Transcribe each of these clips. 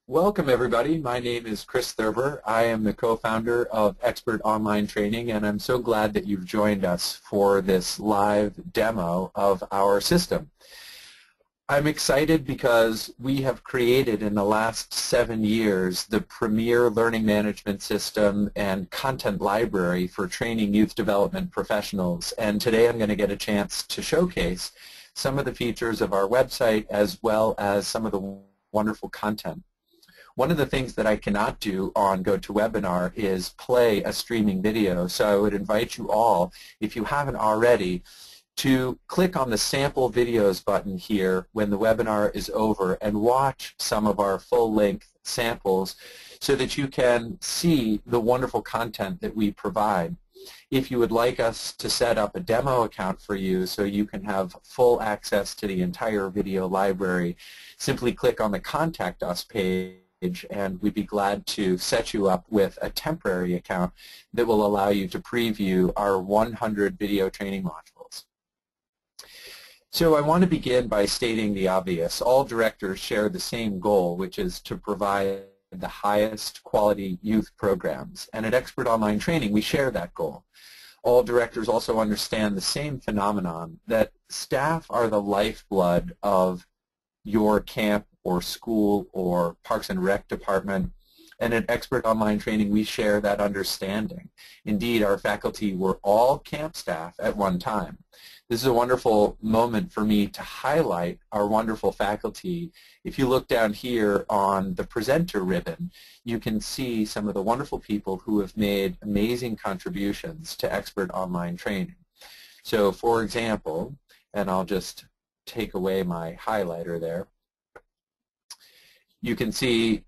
Welcome everybody. My name is Chris Thurber. I am the co-founder of Expert Online Training, and I'm so glad that you've joined us for this live demo of our system. I'm excited because we have created in the last 7 years the premier learning management system and content library for training youth development professionals. And today I'm going to get a chance to showcase some of the features of our website as well as some of the wonderful content. One of the things that I cannot do on GoToWebinar is play a streaming video, so I would invite you all, if you haven't already, to click on the sample videos button here when the webinar is over and watch some of our full-length samples so that you can see the wonderful content that we provide. If you would like us to set up a demo account for you so you can have full access to the entire video library, simply click on the Contact Us page and we'd be glad to set you up with a temporary account that will allow you to preview our 100 video training modules. So I want to begin by stating the obvious. All directors share the same goal, which is to provide the highest quality youth programs. And at Expert Online Training, we share that goal. All directors also understand the same phenomenon, that staff are the lifeblood of your camp or school or Parks and Rec department, and at Expert Online Training we share that understanding. Indeed, our faculty were all camp staff at one time. This is a wonderful moment for me to highlight our wonderful faculty. If you look down here on the presenter ribbon, you can see some of the wonderful people who have made amazing contributions to Expert Online Training. So for example, and I'll just take away my highlighter there, you can see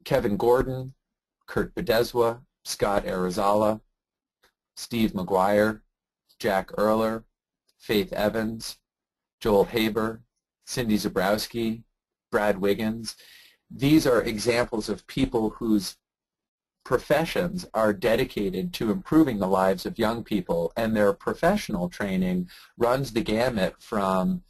Kevin Gordon, Kurt Bedezwa, Scott Arizala, Steve McGuire, Jack Erler, Faith Evans, Joel Haber, Cindy Zabrowski, Brad Wiggins. These are examples of people whose professions are dedicated to improving the lives of young people, and their professional training runs the gamut from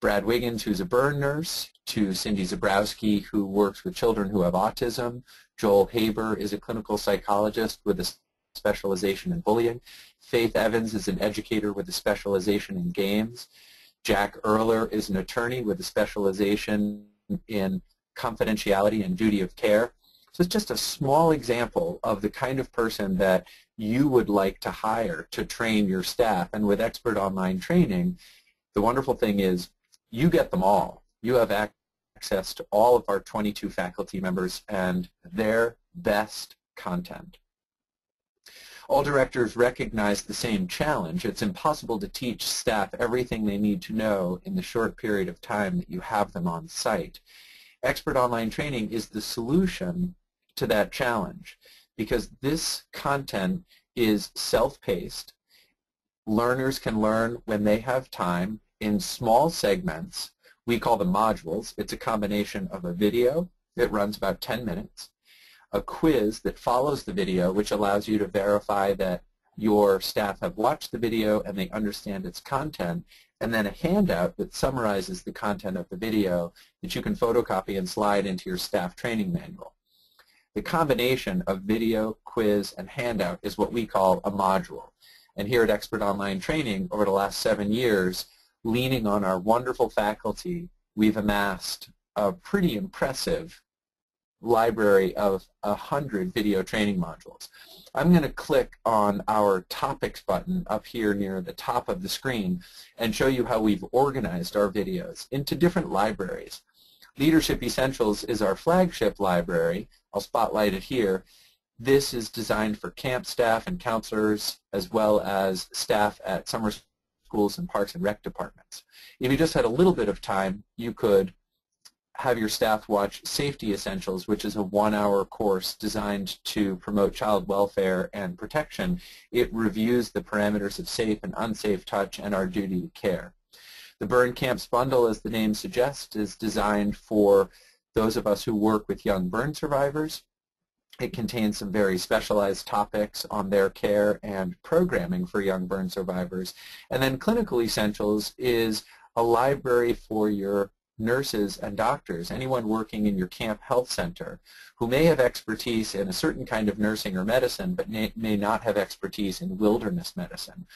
Brad Wiggins, who's a burn nurse, to Cindy Zabrowski, who works with children who have autism. Joel Haber is a clinical psychologist with a specialization in bullying. Faith Evans is an educator with a specialization in games. Jack Erler is an attorney with a specialization in confidentiality and duty of care. So it's just a small example of the kind of person that you would like to hire to train your staff. And with Expert Online Training, the wonderful thing is you get them all. You have access to all of our 22 faculty members and their best content. All directors recognize the same challenge. It's impossible to teach staff everything they need to know in the short period of time that you have them on site. Expert Online Training is the solution to that challenge because this content is self-paced. Learners can learn when they have time in small segments. We call them modules. It's a combination of a video that runs about 10 minutes, a quiz that follows the video, which allows you to verify that your staff have watched the video and they understand its content, and then a handout that summarizes the content of the video that you can photocopy and slide into your staff training manual. The combination of video, quiz, and handout is what we call a module. And here at Expert Online Training, over the last 7 years, leaning on our wonderful faculty, we've amassed a pretty impressive library of 100 video training modules. I'm going to click on our Topics button up here near the top of the screen and show you how we've organized our videos into different libraries. Leadership Essentials is our flagship library. I'll spotlight it here. This is designed for camp staff and counselors as well as staff at summer schools and Parks and Rec departments. If you just had a little bit of time, you could have your staff watch Safety Essentials, which is a 1-hour course designed to promote child welfare and protection. It reviews the parameters of safe and unsafe touch and our duty to care. The Burn Camps Bundle, as the name suggests, is designed for those of us who work with young burn survivors. It contains some very specialized topics on their care and programming for young burn survivors. And then Clinical Essentials is a library for your nurses and doctors, anyone working in your camp health center, who may have expertise in a certain kind of nursing or medicine, but may not have expertise in wilderness medicine.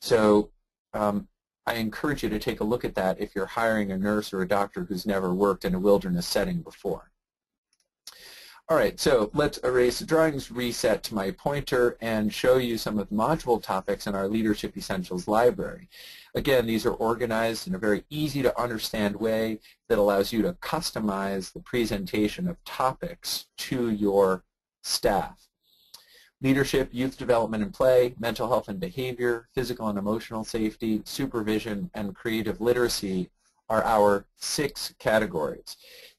So I encourage you to take a look at that if you're hiring a nurse or a doctor who's never worked in a wilderness setting before. All right, so let's erase the drawings, reset to my pointer, and show you some of the module topics in our Leadership Essentials library. Again, these are organized in a very easy to understand way that allows you to customize the presentation of topics to your staff. Leadership, youth development and play, mental health and behavior, physical and emotional safety, supervision, and creative literacy are our 6 categories.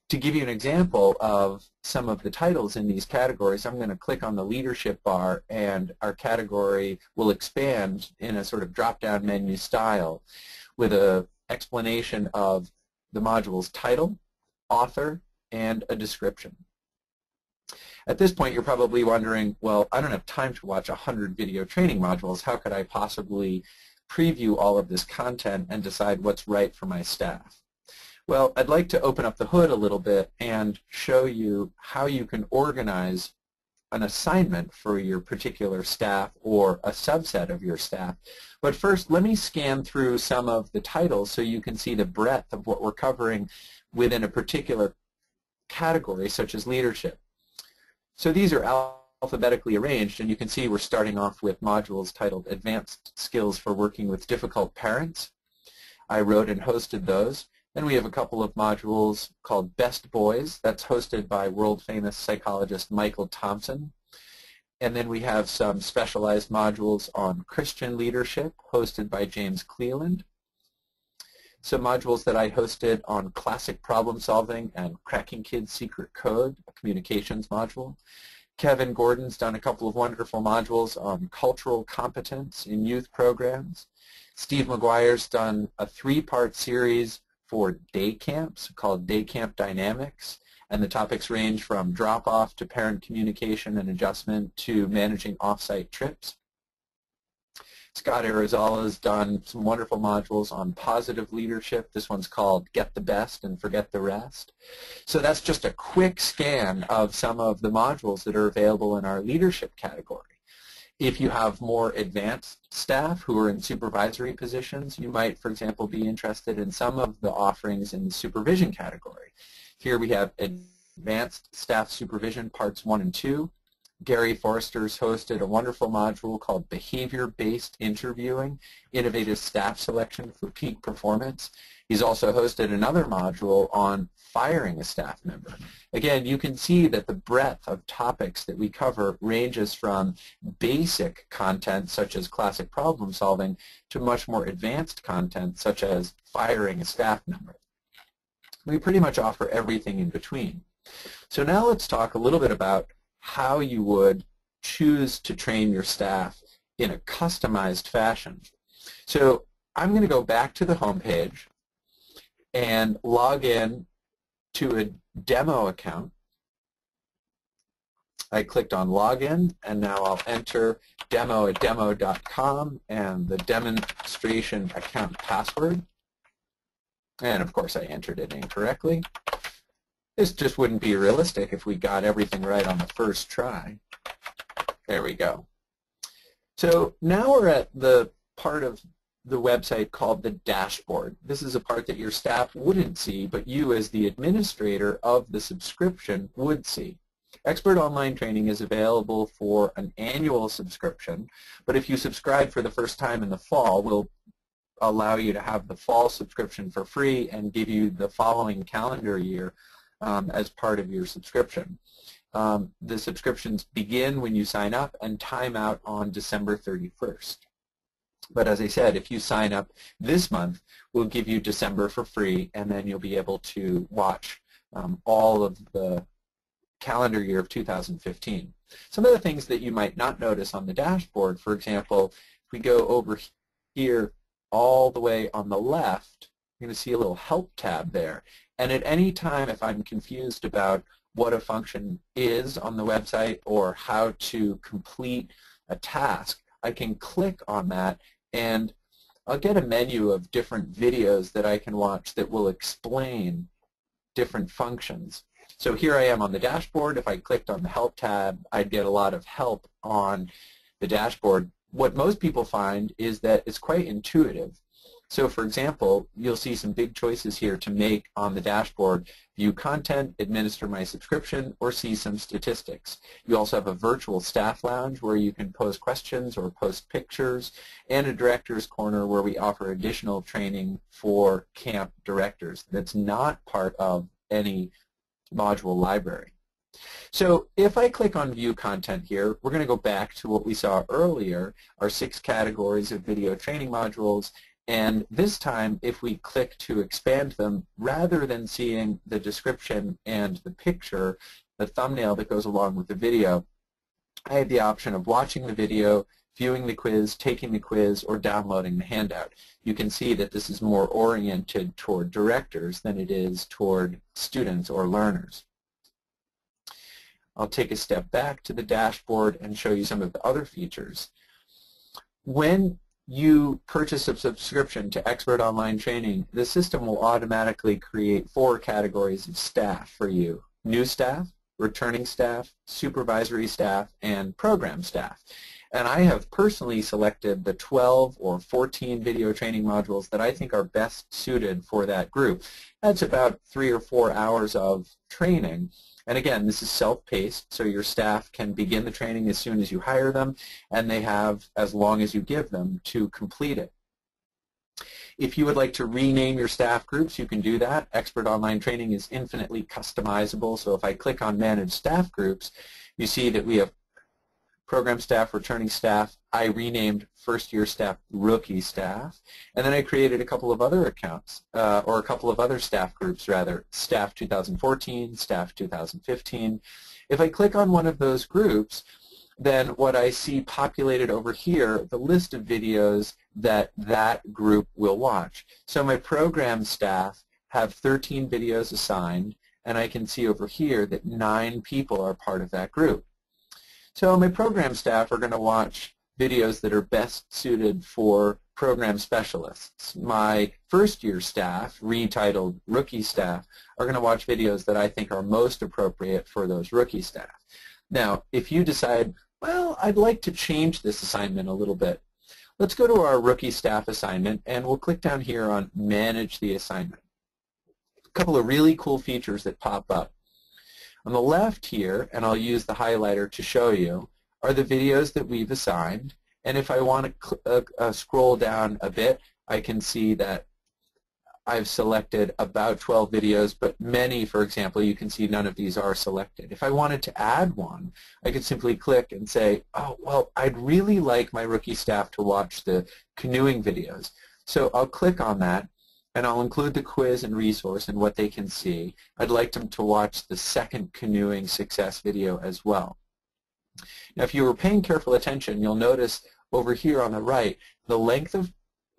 To give you an example of some of the titles in these categories, I'm going to click on the leadership bar and our category will expand in a sort of drop-down menu style with an explanation of the module's title, author, and a description. At this point, you're probably wondering, well, I don't have time to watch 100 video training modules. How could I possibly preview all of this content and decide what's right for my staff? Well, I'd like to open up the hood a little bit and show you how you can organize an assignment for your particular staff or a subset of your staff. But first, let me scan through some of the titles so you can see the breadth of what we're covering within a particular category, such as leadership. So these are alphabetically arranged, and you can see we're starting off with modules titled Advanced Skills for Working with Difficult Parents. I wrote and hosted those. Then we have a couple of modules called Best Boys. That's hosted by world-famous psychologist Michael Thompson. And then we have some specialized modules on Christian leadership hosted by James Cleland. Some modules that I hosted on classic problem solving and Cracking Kids Secret Code, a communications module. Kevin Gordon's done a couple of wonderful modules on cultural competence in youth programs. Steve McGuire's done a 3-part series for day camps called Day Camp Dynamics, and the topics range from drop-off to parent communication and adjustment to managing off-site trips. Scott Arizala's done some wonderful modules on positive leadership. This one's called Get the Best and Forget the Rest. So that's just a quick scan of some of the modules that are available in our leadership category. If you have more advanced staff who are in supervisory positions, you might, for example, be interested in some of the offerings in the supervision category. Here we have Advanced Staff Supervision Parts 1 and 2. Gary Forster's hosted a wonderful module called Behavior-Based Interviewing, Innovative Staff Selection for Peak Performance. He's also hosted another module on firing a staff member. Again, you can see that the breadth of topics that we cover ranges from basic content such as classic problem solving to much more advanced content such as firing a staff member. We pretty much offer everything in between. So now let's talk a little bit about how you would choose to train your staff in a customized fashion. So I'm going to go back to the home page and log in to a demo account. I clicked on login, and now I'll enter demo@demo.com and the demonstration account password. And of course I entered it incorrectly. This just wouldn't be realistic if we got everything right on the first try. There we go. So now we're at the part of the website called the dashboard. This is a part that your staff wouldn't see, but you as the administrator of the subscription would see. Expert Online Training is available for an annual subscription, but if you subscribe for the first time in the fall, we'll allow you to have the fall subscription for free and give you the following calendar year as part of your subscription. The subscriptions begin when you sign up and time out on December 31st. But as I said, if you sign up this month, we'll give you December for free, and then you'll be able to watch all of the calendar year of 2015. Some of the things that you might not notice on the dashboard, for example, if we go over here all the way on the left, you're going to see a little Help tab there. And at any time, if I'm confused about what a function is on the website or how to complete a task, I can click on that and I'll get a menu of different videos that I can watch that will explain different functions. So here I am on the dashboard. If I clicked on the Help tab, I'd get a lot of help on the dashboard. What most people find is that it's quite intuitive. So for example, you'll see some big choices here to make on the dashboard: view content, administer my subscription, or see some statistics. You also have a virtual staff lounge where you can pose questions or post pictures, and a director's corner where we offer additional training for camp directors that's not part of any module library. So if I click on View Content here, we're going to go back to what we saw earlier, our 6 categories of video training modules. And this time, if we click to expand them, rather than seeing the description and the picture, the thumbnail that goes along with the video, I have the option of watching the video, viewing the quiz, taking the quiz, or downloading the handout. You can see that this is more oriented toward directors than it is toward students or learners. I'll take a step back to the dashboard and show you some of the other features. When you purchase a subscription to Expert Online Training, the system will automatically create 4 categories of staff for you: new staff, returning staff, supervisory staff, and program staff. And I have personally selected the 12 or 14 video training modules that I think are best suited for that group. That's about 3 or 4 hours of training. And again, this is self-paced, so your staff can begin the training as soon as you hire them, and they have as long as you give them to complete it. If you would like to rename your staff groups, you can do that. Expert Online Training is infinitely customizable, so if I click on Manage Staff Groups, you see that we have program staff, returning staff. I renamed first-year staff rookie staff, and then I created a couple of other accounts, or a couple of other staff groups rather, staff 2014, staff 2015. If I click on one of those groups, then what I see populated over here, the list of videos that that group will watch. So my program staff have 13 videos assigned, and I can see over here that 9 people are part of that group. So my program staff are going to watch videos that are best suited for program specialists. My first-year staff, retitled rookie staff, are going to watch videos that I think are most appropriate for those rookie staff. Now, if you decide, well, I'd like to change this assignment a little bit, let's go to our rookie staff assignment, and we'll click down here on Manage the Assignment. A couple of really cool features that pop up. On the left here, and I'll use the highlighter to show you, are the videos that we've assigned. And if I want to scroll down a bit, I can see that I've selected about 12 videos, but many, for example, you can see none of these are selected. If I wanted to add one, I could simply click and say, oh, well, I'd really like my rookie staff to watch the canoeing videos. So I'll click on that, and I'll include the quiz and resource and what they can see. I'd like them to watch the second canoeing success video as well. Now, if you were paying careful attention, you'll notice over here on the right, the length of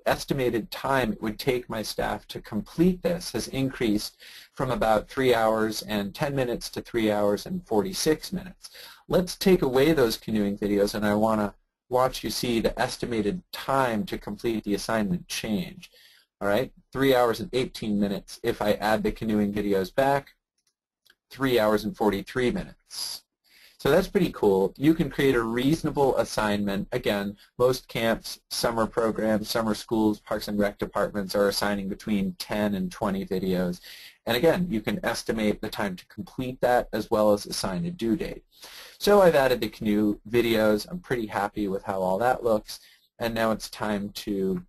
estimated time it would take my staff to complete this has increased from about 3 hours and 10 minutes to 3 hours and 46 minutes. Let's take away those canoeing videos, and I want to watch you see the estimated time to complete the assignment change. All right, 3 hours and 18 minutes. If I add the canoeing videos back, 3 hours and 43 minutes. So that's pretty cool. You can create a reasonable assignment. Again, most camps, summer programs, summer schools, parks and rec departments are assigning between 10 and 20 videos. And again, you can estimate the time to complete that as well as assign a due date. So I've added the canoe videos. I'm pretty happy with how all that looks. And now it's time to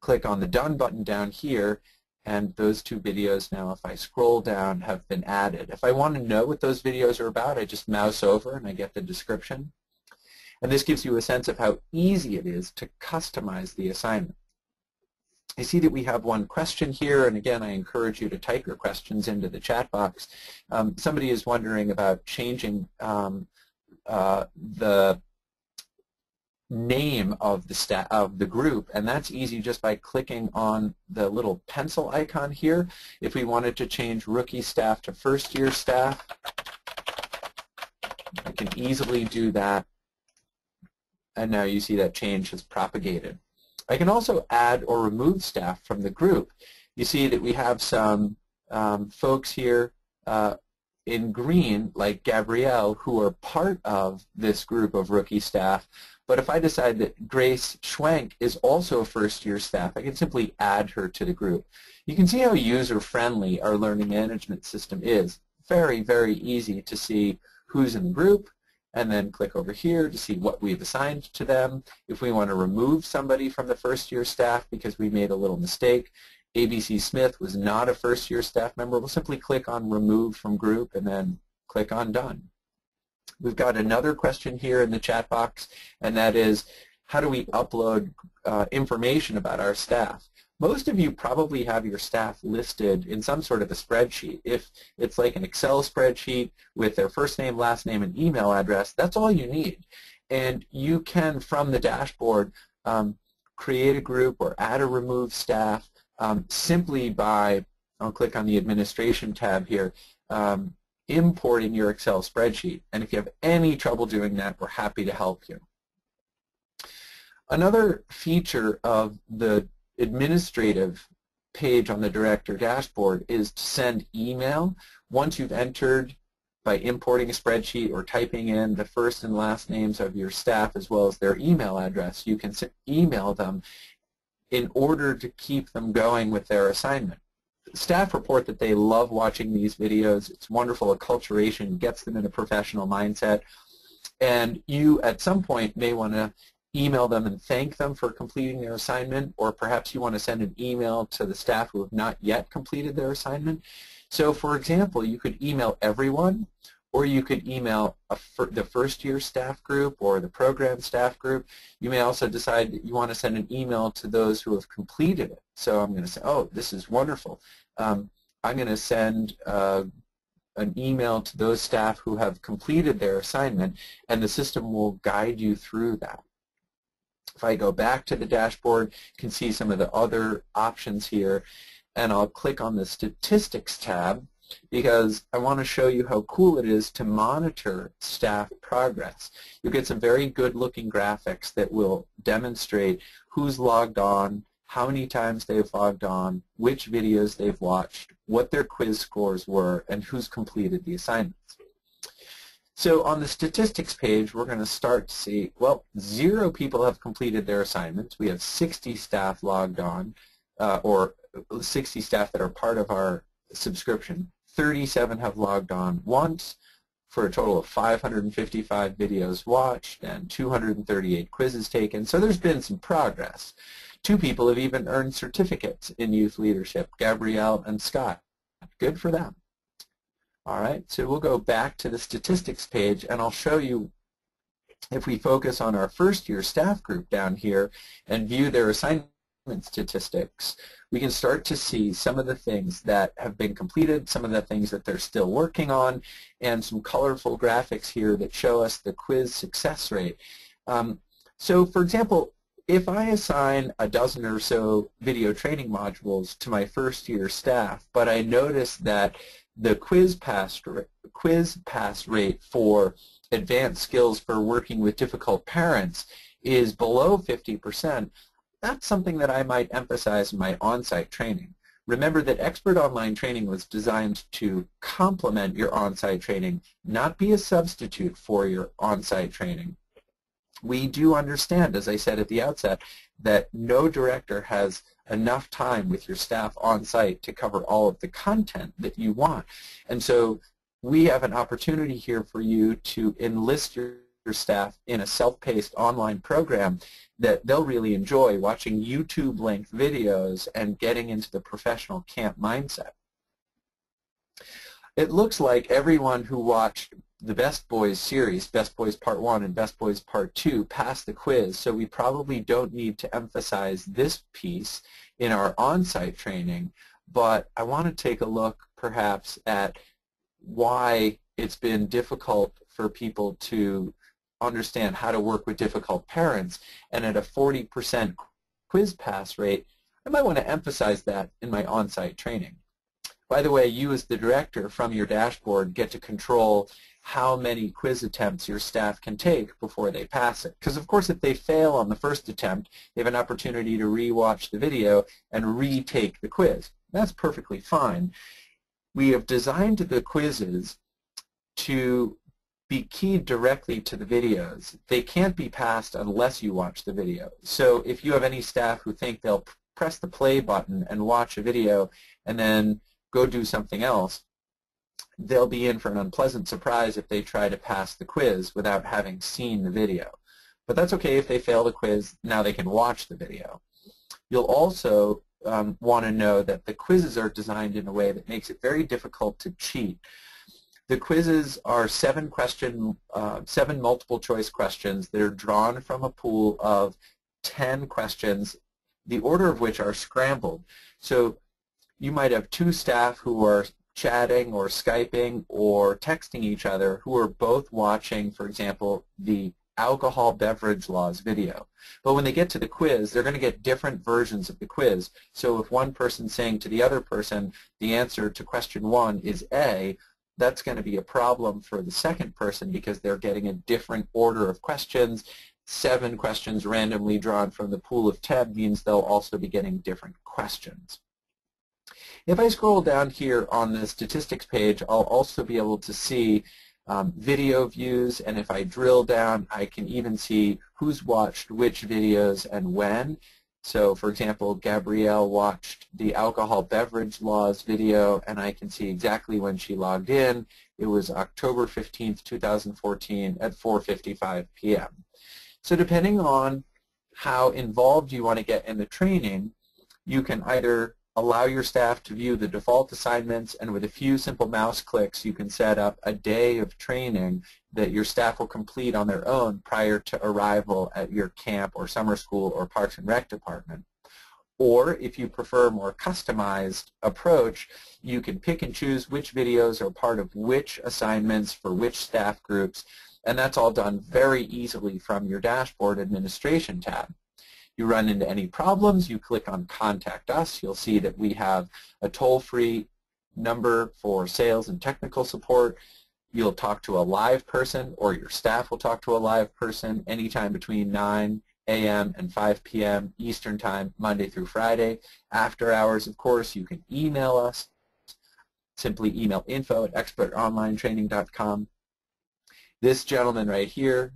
click on the Done button down here, and those 2 videos now, if I scroll down, have been added. If I want to know what those videos are about, I just mouse over and I get the description. And this gives you a sense of how easy it is to customize the assignment. I see that we have one question here, and again, I encourage you to type your questions into the chat box. Somebody is wondering about changing the name of the group, and that's easy just by clicking on the little pencil icon here. If we wanted to change rookie staff to first-year staff, I can easily do that, and now you see that change has propagated. I can also add or remove staff from the group. You see that we have some folks here in green, like Gabrielle, who are part of this group of rookie staff. But if I decide that Grace Schwenk is also a first-year staff, I can simply add her to the group. You can see how user-friendly our learning management system is. Very, very easy to see who's in the group, and then click over here to see what we've assigned to them. If we want to remove somebody from the first-year staff because we made a little mistake, ABC Smith was not a first-year staff member, we'll simply click on Remove from Group and then click on Done. We've got another question here in the chat box, and that is, how do we upload information about our staff? Most of you probably have your staff listed in some sort of a spreadsheet. If it's like an Excel spreadsheet with their first name, last name, and email address, that's all you need. And you can, from the dashboard, create a group or add or remove staff simply by, I'll click on the Administration tab here, importing your Excel spreadsheet. And if you have any trouble doing that, we're happy to help you. Another feature of the administrative page on the Director dashboard is to send email. Once you've entered by importing a spreadsheet or typing in the first and last names of your staff as well as their email address, you can email them in order to keep them going with their assignment. Staff report that they love watching these videos. It's wonderful. Acculturation gets them in a professional mindset. And you, at some point, may want to email them and thank them for completing their assignment, or perhaps you want to send an email to the staff who have not yet completed their assignment. So, for example, you could email everyone, or you could email the first-year staff group or the program staff group. You may also decide that you want to send an email to those who have completed it. So I'm going to say, oh, this is wonderful. I'm going to send an email to those staff who have completed their assignment, and the system will guide you through that. If I go back to the dashboard, you can see some of the other options here, and I'll click on the Statistics tab, because I want to show you how cool it is to monitor staff progress. You'll get some very good-looking graphics that will demonstrate who's logged on, how many times they've logged on, which videos they've watched, what their quiz scores were, and who's completed the assignments. So on the statistics page, we're going to start to see, well, 0 people have completed their assignments. We have 60 staff logged on, or 60 staff that are part of our subscription. 37 have logged on once, for a total of 555 videos watched and 238 quizzes taken. So there's been some progress. 2 people have even earned certificates in youth leadership, Gabrielle and Scott. Good for them. All right, so we'll go back to the statistics page, and I'll show you, if we focus on our first-year staff group down here and view their assignment statistics, we can start to see some of the things that have been completed, some of the things that they're still working on, and some colorful graphics here that show us the quiz success rate. So, for example, if I assign a dozen or so video training modules to my first-year staff, but I notice that the quiz pass rate for advanced skills for working with difficult parents is below 50%, that's something that I might emphasize in my on-site training. Remember that Expert Online Training was designed to complement your on-site training, not be a substitute for your on-site training. We do understand, as I said at the outset, that no director has enough time with your staff on-site to cover all of the content that you want. And so we have an opportunity here for you to enlist your staff in a self-paced online program that they'll really enjoy, watching YouTube-length videos and getting into the professional camp mindset. It looks like everyone who watched the Best Boys series, Best Boys Part 1 and Best Boys Part 2, passed the quiz, so we probably don't need to emphasize this piece in our on-site training, but I want to take a look perhaps at why it's been difficult for people to understand how to work with difficult parents, and at a 40% quiz pass rate, I might want to emphasize that in my on-site training. By the way, you as the director from your dashboard get to control how many quiz attempts your staff can take before they pass it. Because of course if they fail on the first attempt, they have an opportunity to re-watch the video and retake the quiz. That's perfectly fine. we have designed the quizzes to be keyed directly to the videos. They can't be passed unless you watch the video. So if you have any staff who think they'll press the play button and watch a video and then go do something else, they'll be in for an unpleasant surprise if they try to pass the quiz without having seen the video. But that's okay if they fail the quiz. Now they can watch the video. You'll also want to know that the quizzes are designed in a way that makes it very difficult to cheat. The quizzes are 7 multiple choice questions that are drawn from a pool of 10 questions, the order of which are scrambled. So you might have 2 staff who are chatting or Skyping or texting each other who are both watching, for example, the alcohol beverage laws video. But when they get to the quiz, they're going to get different versions of the quiz. So if one person's saying to the other person the answer to question 1 is A, that's going to be a problem for the second person because they're getting a different order of questions. 7 questions randomly drawn from the pool of 10 means they'll also be getting different questions. If I scroll down here on the statistics page, I'll also be able to see video views, and if I drill down, I can even see who's watched which videos and when. So, for example, Gabrielle watched the alcohol beverage laws video, and I can see exactly when she logged in. It was October 15th, 2014 at 4:55 p.m. So depending on how involved you want to get in the training, you can either allow your staff to view the default assignments, and with a few simple mouse clicks you can set up a day of training that your staff will complete on their own prior to arrival at your camp or summer school or Parks and Rec department. Or if you prefer a more customized approach, you can pick and choose which videos are part of which assignments for which staff groups, and that's all done very easily from your dashboard administration tab. You run into any problems, you click on Contact Us. You'll see that we have a toll-free number for sales and technical support. You'll talk to a live person, or your staff will talk to a live person anytime between 9 a.m. and 5 p.m. Eastern Time, Monday through Friday. After hours, of course, you can email us. Simply email info@expertonlinetraining.com. This gentleman right here,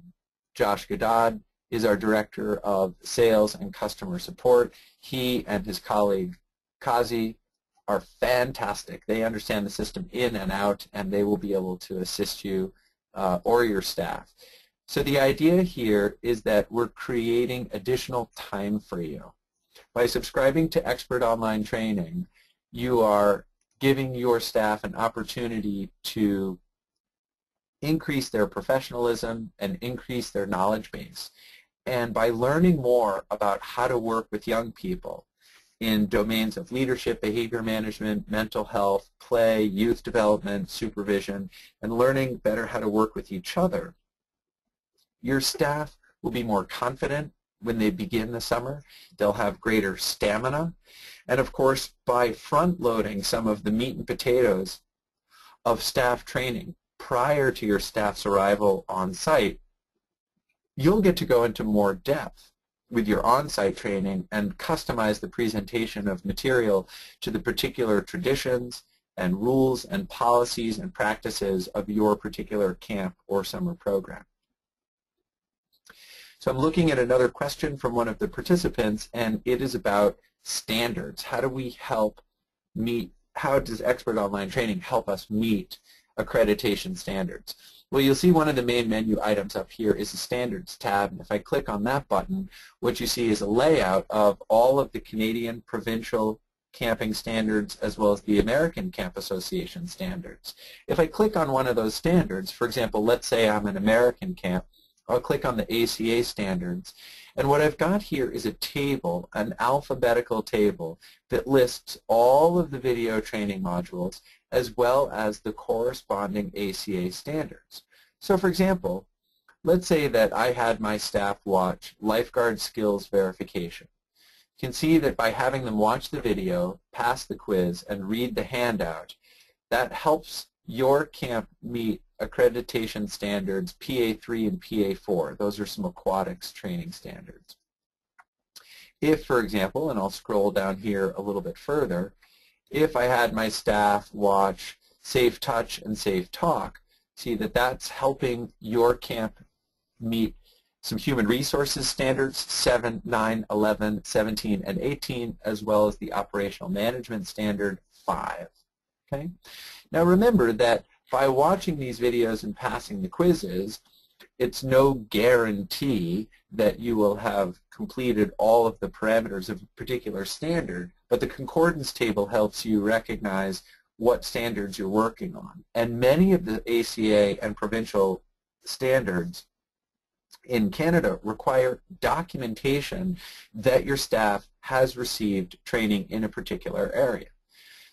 Josh Gadad, is our Director of Sales and Customer Support. He and his colleague, Kazi, are fantastic. They understand the system in and out, and they will be able to assist you or your staff. So the idea here is that we're creating additional time for you. By subscribing to Expert Online Training, you are giving your staff an opportunity to increase their professionalism and increase their knowledge base. And by learning more about how to work with young people in domains of leadership, behavior management, mental health, play, youth development, supervision, and learning better how to work with each other, your staff will be more confident when they begin the summer. They'll have greater stamina. And of course, by front-loading some of the meat and potatoes of staff training prior to your staff's arrival on site, you'll get to go into more depth with your on-site training and customize the presentation of material to the particular traditions and rules and policies and practices of your particular camp or summer program. So I'm looking at another question from one of the participants, and it is about standards. How do we help meet, how does Expert Online Training help us meet accreditation standards? Well, you'll see one of the main menu items up here is the Standards tab, and if I click on that button, what you see is a layout of all of the Canadian provincial camping standards as well as the American Camp Association standards. If I click on one of those standards, for example, let's say I'm an American camp, I'll click on the ACA standards, and what I've got here is a table, an alphabetical table, that lists all of the video training modules as well as the corresponding ACA standards. So for example, let's say that I had my staff watch Lifeguard Skills Verification. You can see that by having them watch the video, pass the quiz, and read the handout, that helps your camp meet accreditation standards PA3 and PA4. Those are some aquatics training standards. If, for example, and I'll scroll down here a little bit further, if I had my staff watch Safe Touch and Safe Talk, see that that's helping your camp meet some human resources standards, 7, 9, 11, 17, and 18, as well as the operational management standard, 5. Okay? Now remember that by watching these videos and passing the quizzes, it's no guarantee that you will have completed all of the parameters of a particular standard, but the concordance table helps you recognize what standards you're working on. And many of the ACA and provincial standards in Canada require documentation that your staff has received training in a particular area.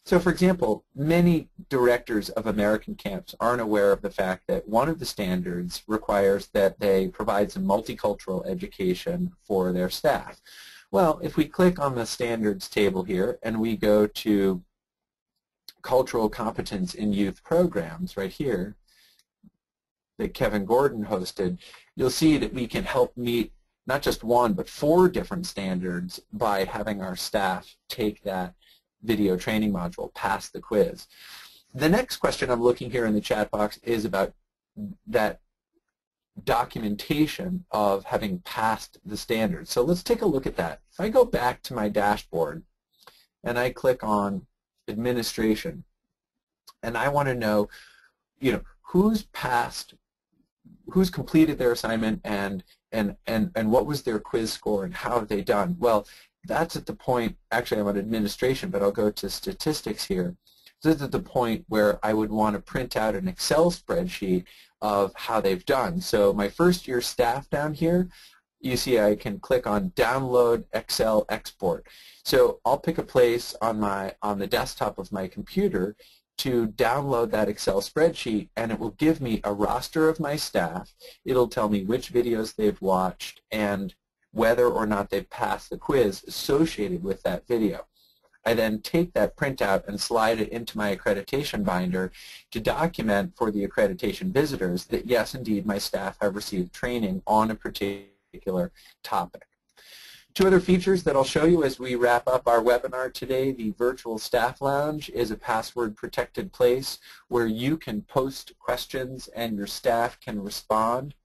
So for example, many directors of American camps aren't aware of the fact that one of the standards requires that they provide some multicultural education for their staff. Well, if we click on the standards table here and we go to cultural competence in youth programs right here that Kevin Gordon hosted, you'll see that we can help meet not just 1 but 4 different standards by having our staff take that video training module, pass the quiz. The next question I'm looking here in the chat box is about that documentation of having passed the standards. So let's take a look at that. If I go back to my dashboard and I click on administration and I want to know, who's passed, who's completed their assignment and what was their quiz score and how have they done? Well, that's at the point, actually I'm on administration, but I'll go to statistics here. This is at the point where I would want to print out an Excel spreadsheet of how they've done. So my first year staff down here, you see I can click on download Excel export. So I'll pick a place on the desktop of my computer to download that Excel spreadsheet, and it will give me a roster of my staff. It'll tell me which videos they've watched and whether or not they've passed the quiz associated with that video. I then take that printout and slide it into my accreditation binder to document for the accreditation visitors that yes, indeed, my staff have received training on a particular topic. 2 other features that I'll show you as we wrap up our webinar today. The Virtual Staff Lounge is a password-protected place where you can post questions and your staff can respond.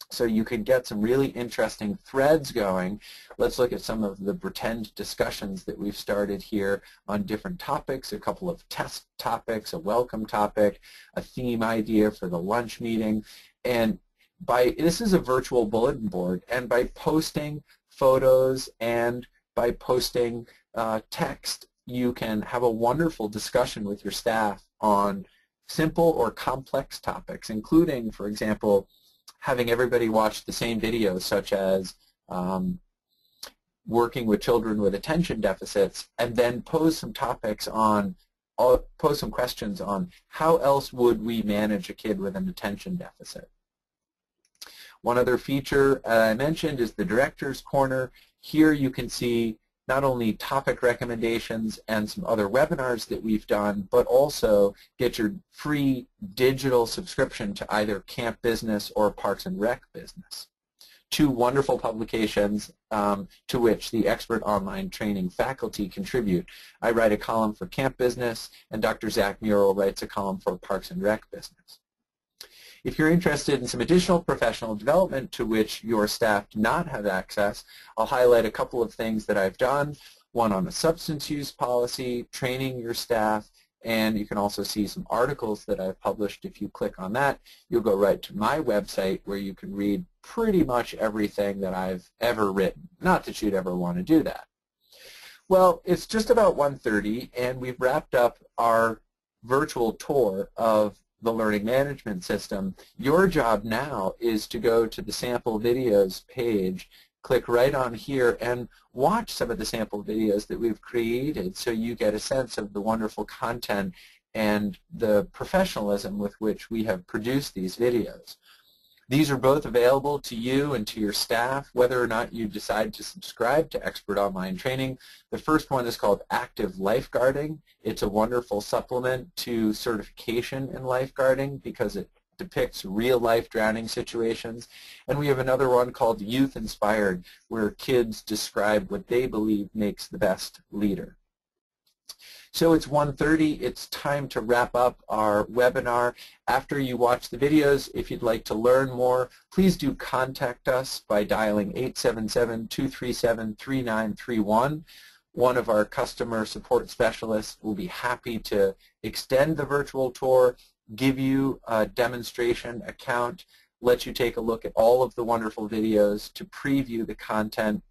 So you can get some really interesting threads going. Let's look at some of the pretend discussions that we've started here on different topics, a couple of test topics, a welcome topic, a theme idea for the lunch meeting. And this is a virtual bulletin board, and by posting photos and by posting text, you can have a wonderful discussion with your staff on simple or complex topics, including, for example, having everybody watch the same videos, such as working with children with attention deficits, and then pose some questions on how else would we manage a kid with an attention deficit. One other feature I mentioned is the Director's Corner. Here you can see not only topic recommendations and some other webinars that we've done, but also get your free digital subscription to either Camp Business or Parks and Rec Business. 2 wonderful publications to which the expert online training faculty contribute. I write a column for Camp Business, and Dr. Zach Murrell writes a column for Parks and Rec Business. If you're interested in some additional professional development to which your staff do not have access, I'll highlight a couple of things that I've done. One on a substance use policy, training your staff, and you can also see some articles that I've published. If you click on that, you'll go right to my website where you can read pretty much everything that I've ever written. Not that you'd ever want to do that. Well, it's just about 1:30, and we've wrapped up our virtual tour of the learning management system. Your job now is to go to the sample videos page, click right on here, and watch some of the sample videos that we've created so you get a sense of the wonderful content and the professionalism with which we have produced these videos. These are both available to you and to your staff, whether or not you decide to subscribe to Expert Online Training. The first one is called Active Lifeguarding. It's a wonderful supplement to certification in lifeguarding because it depicts real-life drowning situations. And we have another one called Youth Inspired, where kids describe what they believe makes the best leader. So it's 1:30. It's time to wrap up our webinar. After you watch the videos, if you'd like to learn more, please do contact us by dialing 877-237-3931. One of our customer support specialists will be happy to extend the virtual tour, give you a demonstration account, let you take a look at all of the wonderful videos to preview the content.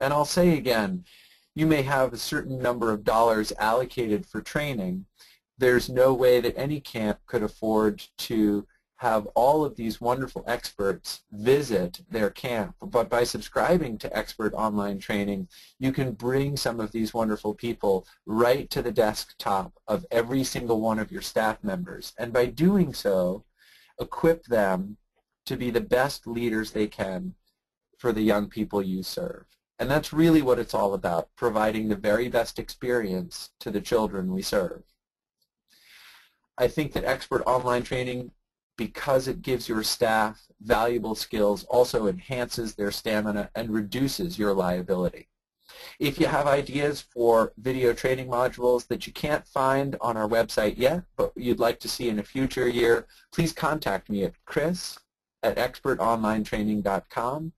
And I'll say again, you may have a certain number of dollars allocated for training. There's no way that any camp could afford to have all of these wonderful experts visit their camp. But by subscribing to Expert Online Training, you can bring some of these wonderful people right to the desktop of every single one of your staff members. And by doing so, equip them to be the best leaders they can for the young people you serve. And that's really what it's all about, providing the very best experience to the children we serve. I think that Expert Online Training, because it gives your staff valuable skills, also enhances their stamina and reduces your liability. If you have ideas for video training modules that you can't find on our website yet, but you'd like to see in a future year, please contact me at chris@expertonlinetraining.com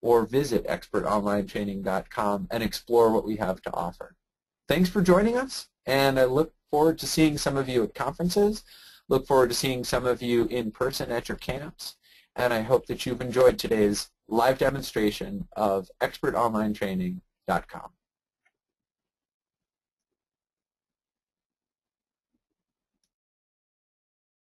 or visit expertonlinetraining.com and explore what we have to offer. Thanks for joining us, and I look forward to seeing some of you at conferences, look forward to seeing some of you in person at your camps, and I hope that you've enjoyed today's live demonstration of expertonlinetraining.com.